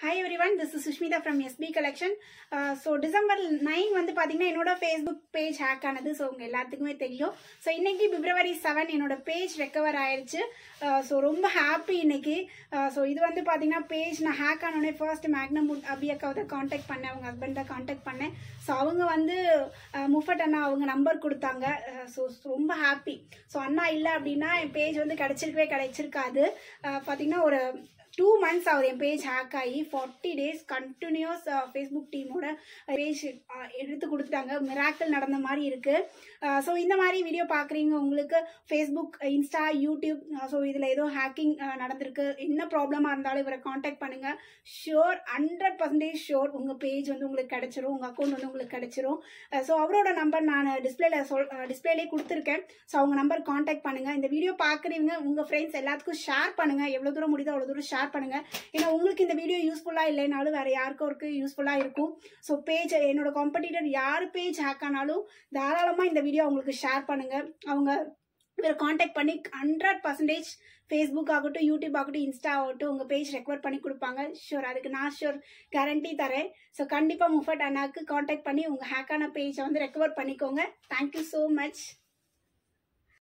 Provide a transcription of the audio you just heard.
Hi everyone, this is Sushmita from SB Collection. So December 9 வந்து பாத்தீங்கன்னா என்னோட Facebook page hack ஆனது. So உங்க எல்லாத்துக்குமே தெரியும். So இன்னைக்கு February 7 என்னோட page recover ஆயிருச்சு. So ரொம்ப happy இன்னைக்கு. So இது வந்து பாத்தீங்கன்னா page நான் hack ஆனோனே first Magnum அபியக்காவை கான்டாக்ட் பண்ணேன், அவங்க ஹஸ்பண்ட கான்டாக்ட் பண்ணேன். So அவங்க வந்து முஃபட் அண்ணா அவங்க நம்பர் கொடுத்தாங்க. So ரொம்ப happy. So அண்ணா இல்ல அப்படின்னா என் பேஜ் வந்து கிடைச்சிருக்காது. பாத்தீங்கன்னா ஒரு 2 months ஆகுது என் பேஜ் ஹேக் ஆகி 40 days கண்டினியூஸ் ஃபேஸ்புக் டீமோட பேஜ் எடுத்து கொடுத்துட்டாங்க. மிராக்கிள் நடந்த மாதிரி இருக்கு. ஸோ இந்த மாதிரி வீடியோ பார்க்குறீங்க, உங்களுக்கு ஃபேஸ்புக், இன்ஸ்டா, யூடியூப், ஸோ இதில் ஏதோ ஹேக்கிங் நடந்திருக்கு, என்ன ப்ராப்ளமாக இருந்தாலும் இவரை காண்டாக்ட் பண்ணுங்கள். ஷியோர் 100% ஷியோர் உங்கள் பேஜ் வந்து உங்களுக்கு கிடைச்சிரும், உங்கள் அக்கௌண்ட் வந்து உங்களுக்கு கிடைச்சிரும். ஸோ அவரோட நம்பர் நான் டிஸ்பிளேலே கொடுத்துருக்கேன். ஸோ அவங்க நம்பர் காண்டாக்ட் பண்ணுங்கள். இந்த வீடியோ பார்க்குறீங்க உங்கள் ஃப்ரெண்ட்ஸ் எல்லாத்துக்கும் ஷேர் பண்ணுங்கள். எவ்வளோ தூரம் முடியுதோ அவ்வளோ தூரம் ஷேர் பண்ணுங்க. ஏன்னா உங்களுக்கு இந்த வீடியோ யூஸ்ஃபுல்லா இல்லைனாலும் வேற யாருக்கும் யூஸ்ஃபுல்லா இருக்கும். ஸோ பேஜ் என்னோட காம்படிட்டர் யார் பேஜ் ஹேக் ஆனாலும் தாராளமா இந்த வீடியோ அவங்களுக்கு ஷேர் பண்ணுங்க. அவங்க இவரை காண்டாக்ட் பண்ணி 100% ஃபேஸ்புக் ஆகட்டும், யூடியூப் ஆகட்டும், இன்ஸ்டா ஆகட்டும் உங்க பேஜ் ரெக்கவர் பண்ணி கொடுப்பாங்க. ஷூர், அதுக்கு நான் ஷூர் கேரண்டி தரேன். ஸோ கண்டிப்பா முஃபட் அண்ணாக்கு காண்டாக்ட் பண்ணி உங்க ஹேக்கான பேஜை வந்து ரெக்கவர் பண்ணிக்கோங்க. Thank you so much.